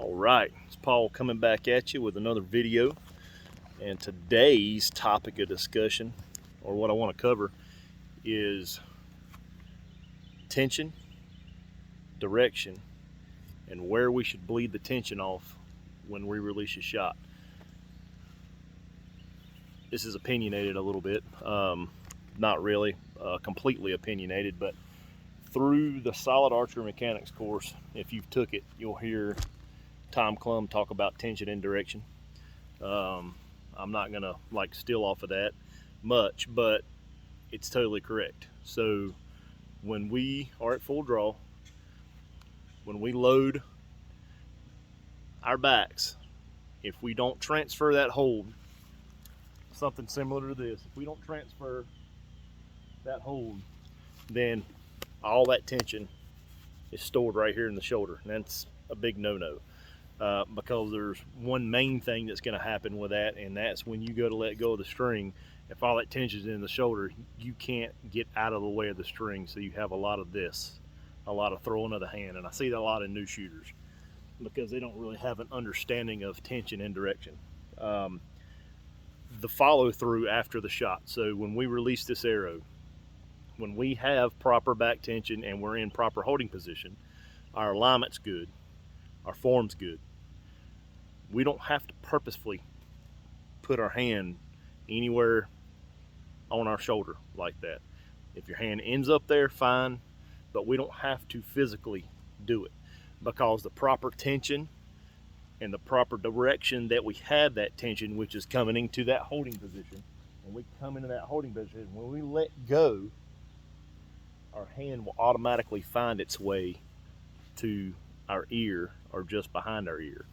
All right, it's Paul coming back at you with another video, and today's topic of discussion, or what I want to cover, is tension, direction, and where we should bleed the tension off when we release a shot. This is opinionated a little bit, not really completely opinionated, but through the Solid Archery Mechanics course, if you've took it, you'll hear Tom Clum talk about tension and direction. I'm not gonna steal off of that much, but it's totally correct. So when we are at full draw, when we load our backs, if we don't transfer that hold, something similar to this, if we don't transfer that hold, then all that tension is stored right here in the shoulder, and that's a big no-no. Because there's one main thing that's going to happen with that, and that's when you go to let go of the string. If all that tension is in the shoulder, you can't get out of the way of the string, so you have a lot of this, a lot of throwing of the hand. And I see that a lot in new shooters because they don't really have an understanding of tension and direction. The follow through after the shot. So when we release this arrow, when we have proper back tension and we're in proper holding position, our alignment's good, our form's good. We don't have to purposefully put our hand anywhere on our shoulder like that. If your hand ends up there, fine, but we don't have to physically do it, because the proper tension and the proper direction that we have that tension, which is coming into that holding position, when we come into that holding position, when we let go, our hand will automatically find its way to our ear or just behind our ear.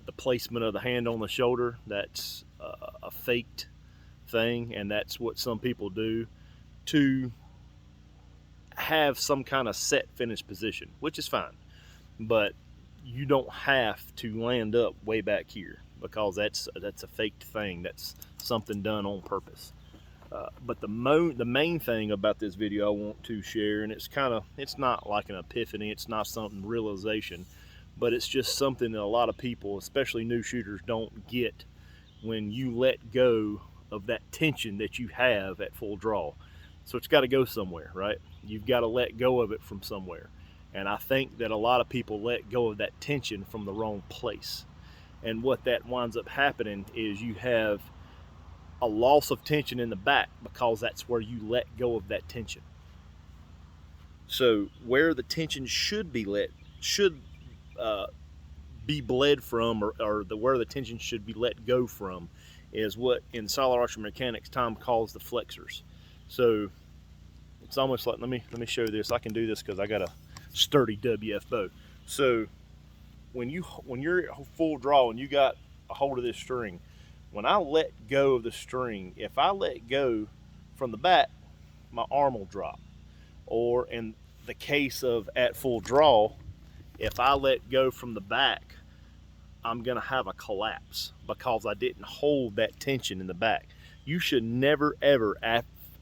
The placement of the hand on the shoulder, that's a faked thing, and that's what some people do to have some kind of set finish position, which is fine, but you don't have to land up way back here, because that's a faked thing. That's something done on purpose. But the main thing about this video I want to share, and it's not like an epiphany, it's not something realization, but it's just something that a lot of people, especially new shooters, don't get when you let go of that tension that you have at full draw. So it's got to go somewhere, right? You've got to let go of it from somewhere. And I think that a lot of people let go of that tension from the wrong place. And what that winds up happening is you have a loss of tension in the back, because that's where you let go of that tension. So where the tension should be bled from, or where the tension should be let go from, is what in Solid Archery Mechanics Tom calls the flexors. So it's almost like, let me show this. I can do this because I got a sturdy WF bow. So when you're at full draw and you got a hold of this string, when I let go of the string, if I let go from the back, my arm will drop. Or in the case of at full draw, if I let go from the back, I'm gonna have a collapse because I didn't hold that tension in the back. You should never ever,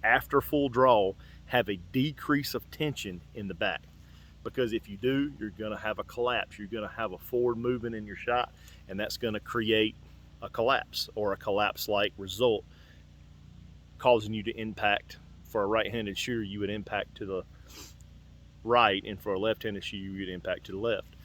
after full draw, have a decrease of tension in the back, because if you do, you're gonna have a collapse. You're gonna have a forward movement in your shot, and that's gonna create a collapse, or a collapse-like result, causing you to impact. For a right-handed shooter, you would impact to the right, and for a left-handed shooter, you would impact to the left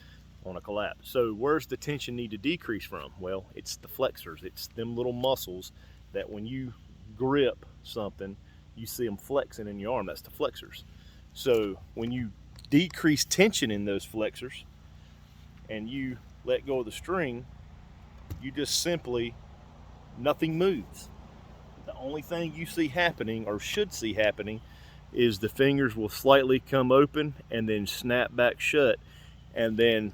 on a collapse. So where's the tension need to decrease from? Well, it's the flexors. It's them little muscles that when you grip something, you see them flexing in your arm. That's the flexors. So when you decrease tension in those flexors and you let go of the string, you just simply, nothing moves. The only thing you see happening, or should see happening, is the fingers will slightly come open and then snap back shut, and then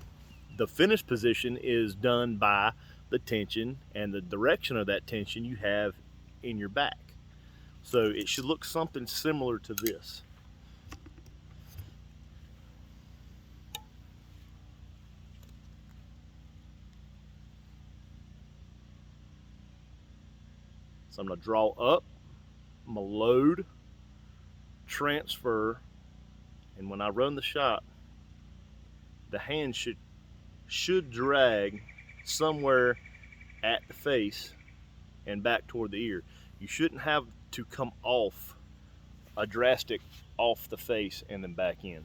the finish position is done by the tension and the direction of that tension you have in your back. So it should look something similar to this. So I'm going to draw up, I'm going to load, transfer, and when I run the shot, the hand should should drag somewhere at the face and back toward the ear. You shouldn't have to come off a drastic off the face and then back in.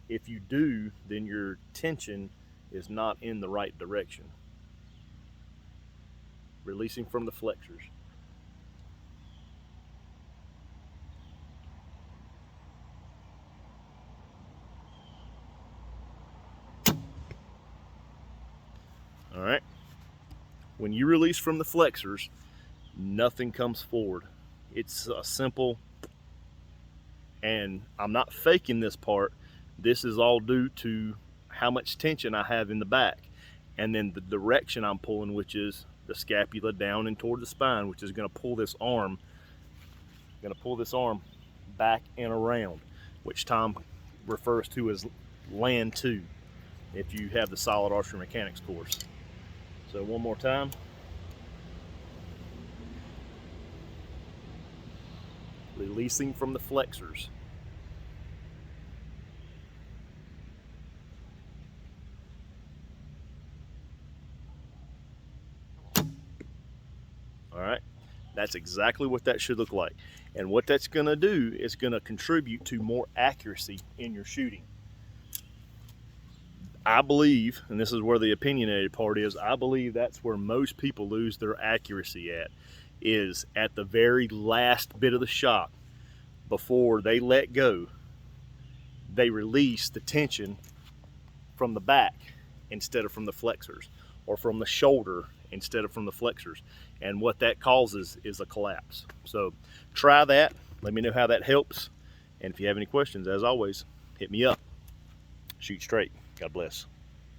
If you do, then your tension is not in the right direction. Releasing from the flexors. All right. When you release from the flexors, nothing comes forward. It's a simple, and I'm not faking this part. This is all due to how much tension I have in the back, and then the direction I'm pulling, which is the scapula down and toward the spine, which is going to pull this arm, back and around, which Tom refers to as land 2 if you have the solid archery mechanics course. So one more time. Releasing from the flexors. All right, that's exactly what that should look like. And what that's going to do is going to contribute to more accuracy in your shooting. I believe, and this is where the opinionated part is, I believe that's where most people lose their accuracy at, is at the very last bit of the shot. Before they let go, they release the tension from the back instead of from the flexors, or from the shoulder instead of from the flexors. And what that causes is a collapse. So try that. Let me know how that helps. And if you have any questions, as always, hit me up. Shoot straight. God bless.